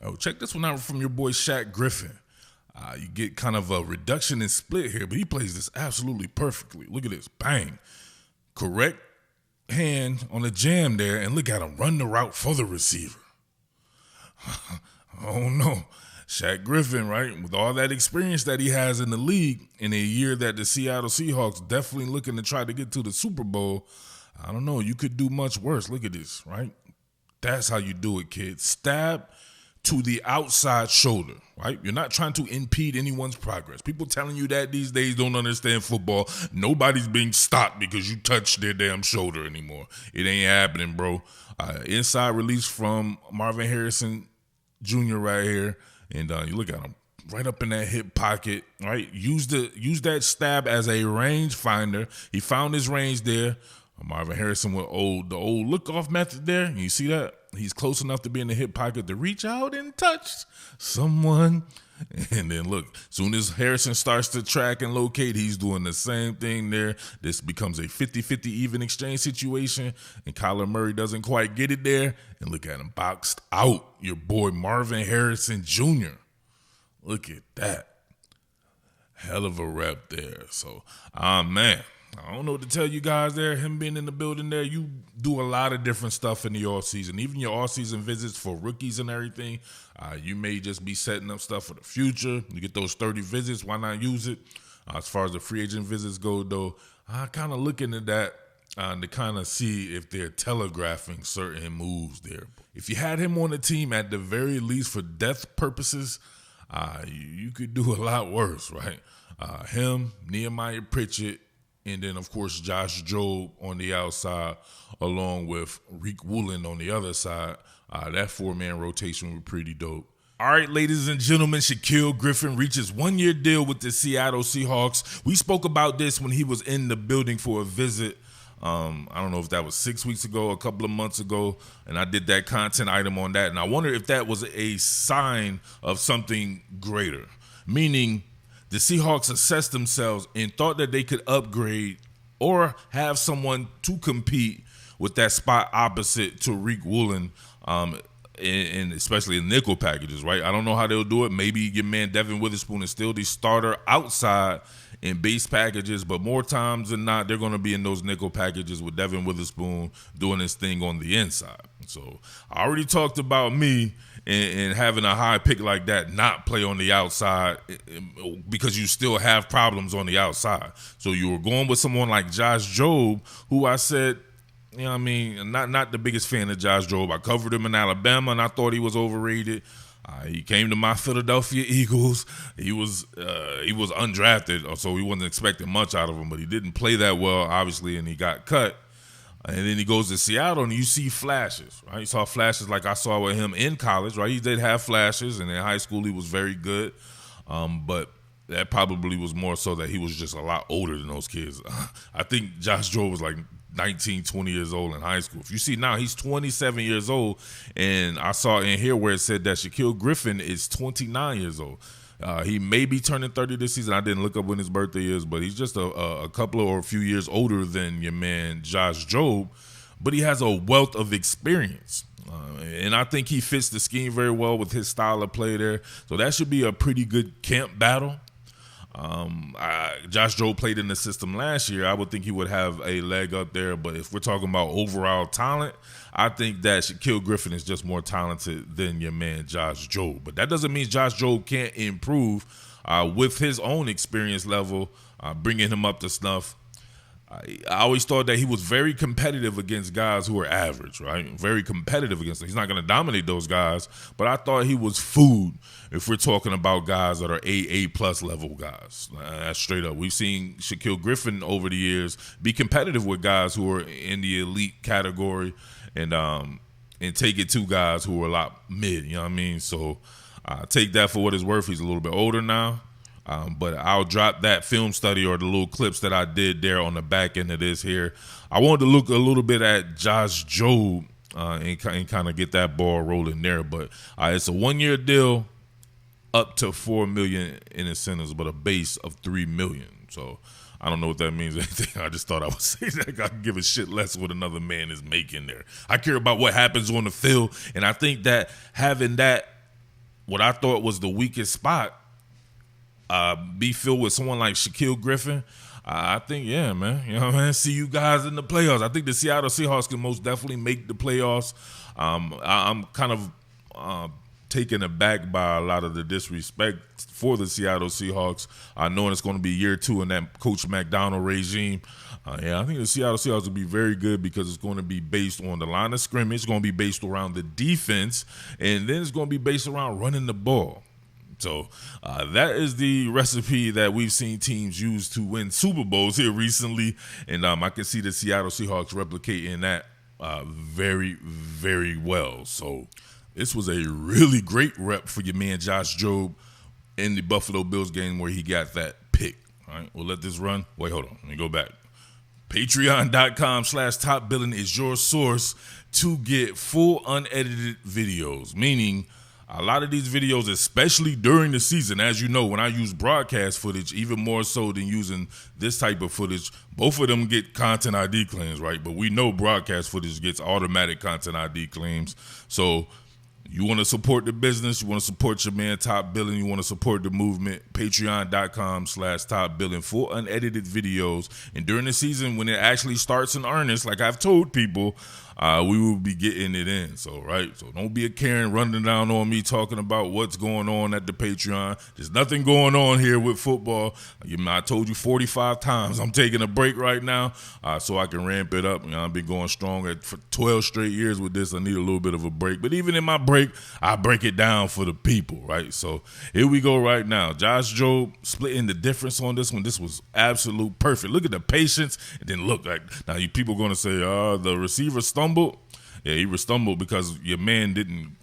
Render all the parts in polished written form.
Oh, check this one out from your boy Shaquill Griffin. You get kind of a reduction in split here, but he plays this absolutely perfectly. Look at this. Bang. Correct hand on the jam there, and look at him run the route for the receiver. Oh, no. Shaq Griffin, right, with all that experience that he has in the league in a year that the Seattle Seahawks definitely looking to try to get to the Super Bowl, I don't know. You could do much worse. Look at this, right? That's how you do it, kids. Stab to the outside shoulder, right? You're not trying to impede anyone's progress. People telling you that these days don't understand football. Nobody's being stopped because you touched their damn shoulder anymore. It ain't happening, bro. Inside release from Marvin Harrison Jr. right here. And you look at him right up in that hip pocket, right? Use that stab as a range finder. He found his range there. Marvin Harrison with the old look-off method there. You see that? He's close enough to be in the hip pocket to reach out and touch someone. And then look, soon as Harrison starts to track and locate, he's doing the same thing there. This becomes a 50-50 even exchange situation, and Kyler Murray doesn't quite get it there. And look at him boxed out. Your boy Marvin Harrison Jr. Look at that. Hell of a rep there. So, man, I don't know what to tell you guys there. Him being in the building there, you do a lot of different stuff in the offseason. Even your offseason visits for rookies and everything, you may just be setting up stuff for the future. You get those 30 visits, why not use it? As far as the free agent visits go, though, I kind of look into that to kind of see if they're telegraphing certain moves there. If you had him on the team, at the very least for depth purposes, you could do a lot worse, right? Him, Nehemiah Pritchett, and then, of course, Josh Jobe on the outside, along with Rick Woolen on the other side. That four-man rotation was pretty dope. All right, ladies and gentlemen, Shaquill Griffin reaches one-year deal with the Seattle Seahawks. We spoke about this when he was in the building for a visit. I don't know if that was 6 weeks ago, a couple of months ago, and I did that content item on that. And I wonder if that was a sign of something greater, meaning the Seahawks assessed themselves and thought that they could upgrade or have someone to compete with that spot opposite to Rick Woolen, and especially in nickel packages, right? I don't know how they'll do it. Maybe your man Devin Witherspoon is still the starter outside in base packages, but more times than not, they're going to be in those nickel packages with Devin Witherspoon doing his thing on the inside. So I already talked about me and having a high pick like that not play on the outside because you still have problems on the outside. So you were going with someone like Josh Jobe, who I said, you know what I mean, not the biggest fan of Josh Jobe. I covered him in Alabama, and I thought he was overrated. He came to my Philadelphia Eagles. He was undrafted, so we wasn't expecting much out of him, but he didn't play that well, obviously, and he got cut. And then he goes to Seattle, and you see flashes, right? You saw flashes like I saw with him in college, right? He did have flashes, and in high school he was very good, but that probably was more so that he was just a lot older than those kids. I think Josh Jobe was like 19, 20 years old in high school. If you see now, he's 27 years old, and I saw in here where it said that Shaquill Griffin is 29 years old. He may be turning 30 this season. I didn't look up when his birthday is, but he's just a couple or a few years older than your man Josh Jobe, but he has a wealth of experience. And I think he fits the scheme very well with his style of play there. So that should be a pretty good camp battle. Josh Jobe played in the system last year. I would think he would have a leg up there, but if we're talking about overall talent, I think that Shaquill Griffin is just more talented than your man Josh Jobe. But that doesn't mean Josh Jobe can't improve with his own experience level, bringing him up to snuff. I always thought that he was very competitive against guys who are average, right? Very competitive against them. He's not going to dominate those guys, but I thought he was food if we're talking about guys that are A+ level guys. That's straight up. We've seen Shaquill Griffin over the years be competitive with guys who are in the elite category and take it to guys who are a lot mid, you know what I mean? So take that for what it's worth. He's a little bit older now. But I'll drop that film study or the little clips that I did there on the back end of this here. I wanted to look a little bit at Josh Jobe and kind of get that ball rolling there. But it's a one-year deal, up to $4 million in incentives, but a base of $3 million. So I don't know what that means or anything. I just thought I would say that I can give a shit less what another man is making there. I care about what happens on the field, and I think that having that what I thought was the weakest spot be filled with someone like Shaquill Griffin, I think, yeah, man. You know what I mean? See you guys in the playoffs. I think the Seattle Seahawks can most definitely make the playoffs. I'm kind of taken aback by a lot of the disrespect for the Seattle Seahawks. I know it's going to be year 2 in that Coach McDonald regime. I think the Seattle Seahawks will be very good because it's going to be based on the line of scrimmage. It's going to be based around the defense, and then it's going to be based around running the ball. So that is the recipe that we've seen teams use to win Super Bowls here recently, and I can see the Seattle Seahawks replicating that very, very well. So this was a really great rep for your man Josh Jobe in the Buffalo Bills game where he got that pick. All right, we'll let this run. Wait, hold on. Let me go back. Patreon.com/TopBillin is your source to get full unedited videos, meaning a lot of these videos, especially during the season, as you know, when I use broadcast footage, even more so than using this type of footage, both of them get content ID claims, right? But we know broadcast footage gets automatic content ID claims. So you want to support the business, you want to support your man Top Billin, you want to support the movement, patreon.com/TopBillin, full unedited videos. And during the season, when it actually starts in earnest, like I've told people, we will be getting it in. So, right? So don't be a Karen running down on me talking about what's going on at the Patreon. There's nothing going on here with football. I told you 45 times I'm taking a break right now so I can ramp it up. I've been going strong for 12 straight years with this. I need a little bit of a break. But even in my break, I break it down for the people, right? So here we go right now. Josh Jobe splitting the difference on this one. This was absolute perfect. Look at the patience. And then look, like now you people going to say, the receiver stumbled. Yeah, he stumbled because your man didn't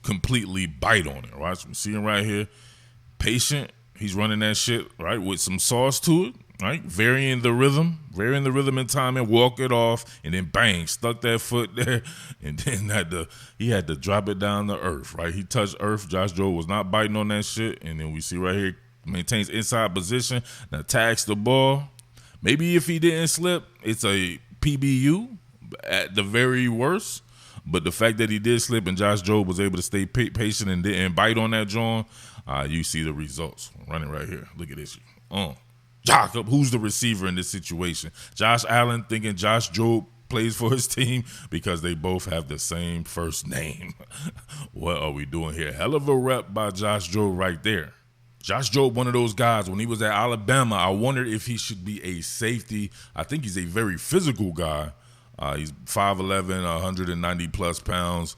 completely bite on it, right? So I'm seeing right here, patient. He's running that shit, right, with some sauce to it, right? Varying the rhythm and timing, walk it off, and then bang, stuck that foot there, and then he had to drop it down to earth, right? He touched earth. Josh Jobe was not biting on that shit, and then we see right here, maintains inside position, now tags the ball. Maybe if he didn't slip, it's a PBU at the very worst, but the fact that he did slip and Josh Jobe was able to stay patient and didn't bite on that John, you see the results running right here. Look at this. Jacob, who's the receiver in this situation? Josh Allen thinking Josh Jobe plays for his team because they both have the same first name. What are we doing here? Hell of a rep by Josh Jobe right there. Josh Jobe, one of those guys, when he was at Alabama, I wondered if he should be a safety. I think he's a very physical guy. He's 5'11", 190 plus pounds.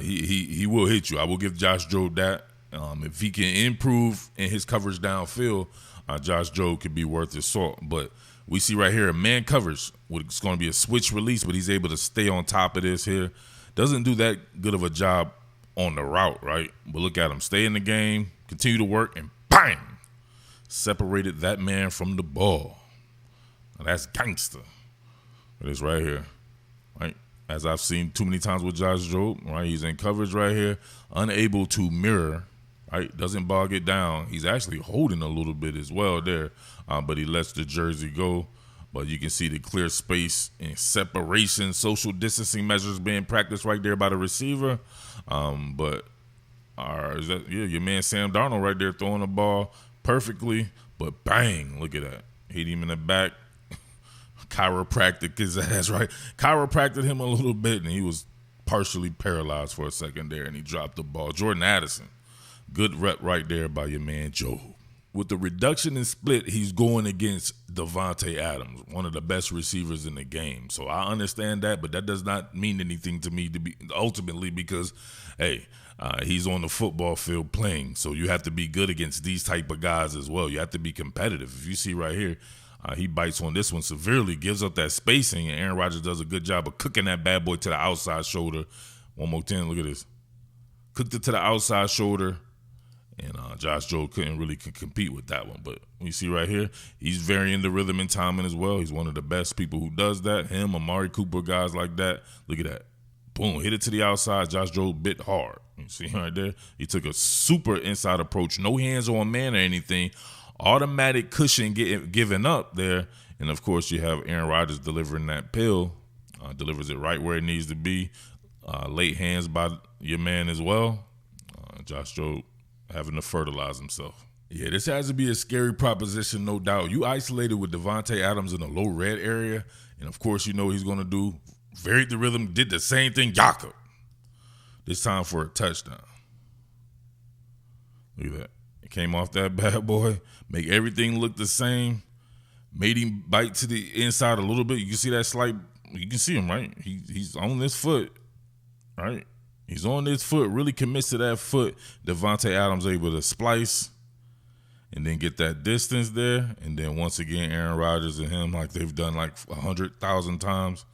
He will hit you. I will give Josh Jobe that. If he can improve in his coverage downfield, Josh Jobe could be worth his salt. But we see right here a man coverage. It's going to be a switch release, but he's able to stay on top of this here. Doesn't do that good of a job on the route, right? But look at him. Stay in the game, continue to work, and bang! Separated that man from the ball. Now that's gangster. It is right here, right? As I've seen too many times with Josh Jobe, right? He's in coverage right here, unable to mirror, right? Doesn't bog it down. He's actually holding a little bit as well there, but he lets the jersey go. But you can see the clear space and separation, social distancing measures being practiced right there by the receiver. Your man Sam Darnold right there throwing the ball perfectly, but bang, look at that. Hit him in the back. Chiropractic his ass, right? Chiropracted him a little bit, and he was partially paralyzed for a second there, and he dropped the ball. Jordan Addison, good rep right there by your man Jobe. With the reduction in split, he's going against Devontae Adams, one of the best receivers in the game. So I understand that, but that does not mean anything to me ultimately because, hey, he's on the football field playing. So you have to be good against these type of guys as well. You have to be competitive. If you see right here, he bites on this one severely, gives up that spacing, and Aaron Rodgers does a good job of cooking that bad boy to the outside shoulder. One more time, look at this. Cooked it to the outside shoulder, and Josh Jobe couldn't really compete with that one. But you see right here, he's varying the rhythm and timing as well. He's one of the best people who does that. Him, Amari Cooper, guys like that. Look at that. Boom, hit it to the outside. Josh Jobe bit hard. You see right there? He took a super inside approach. No hands on man or anything. Automatic cushion given up there. And, of course, you have Aaron Rodgers delivering that pill. Delivers it right where it needs to be. Late hands by your man as well. Josh Jobe having to fertilize himself. Yeah, this has to be a scary proposition, no doubt. You isolated with Devontae Adams in a low red area, and of course you know he's going to do. Varied the rhythm, did the same thing, Jakob. This time for a touchdown. Look at that. It came off that bad boy, make everything look the same, made him bite to the inside a little bit. You can see that slight, you can see him, right? He's on this foot, right? He's on this foot, really commits to that foot. Devontae Adams able to splice and then get that distance there. And then once again, Aaron Rodgers and him, like they've done like 100,000 times,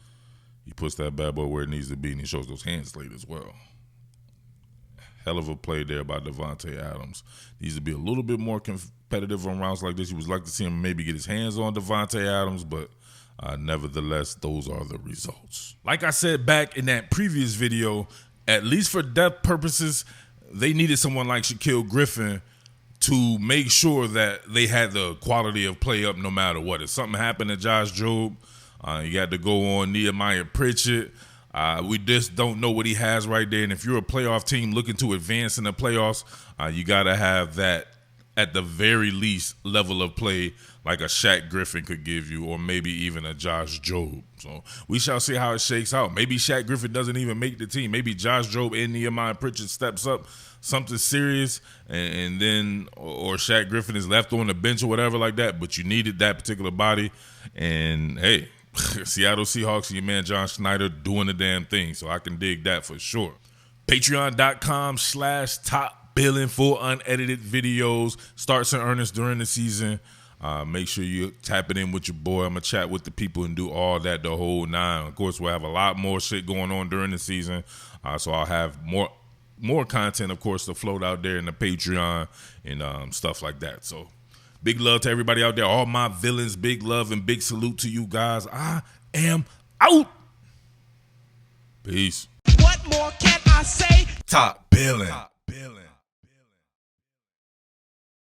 he puts that bad boy where it needs to be, and he shows those hands late as well. Hell of a play there by Devontae Adams. Needs to be a little bit more competitive on rounds like this. You would like to see him maybe get his hands on Devontae Adams, but nevertheless, those are the results. Like I said back in that previous video, at least for depth purposes, they needed someone like Shaquill Griffin to make sure that they had the quality of play up no matter what. If something happened to Josh Jobe, you had to go on Nehemiah Pritchett. We just don't know what he has right there. And if you're a playoff team looking to advance in the playoffs, you got to have that at the very least level of play like a Shaq Griffin could give you, or maybe even a Josh Jobe. So we shall see how it shakes out. Maybe Shaq Griffin doesn't even make the team. Maybe Josh Jobe and Nehemiah Pritchett steps up something serious, and then or Shaq Griffin is left on the bench or whatever like that. But you needed that particular body, and hey, Seattle Seahawks and your man John Schneider doing the damn thing. So I can dig that for sure. Patreon.com/TopBillin for unedited videos. Starts in earnest during the season. Make sure you tap it in with your boy. I'm going to chat with the people and do all that, the whole nine. Of course, we'll have a lot more shit going on during the season. So I'll have more content, of course, to float out there in the Patreon and stuff like that. So big love to everybody out there. All my villains, big love and big salute to you guys. I am out. Peace. What more can I say? Top Billin.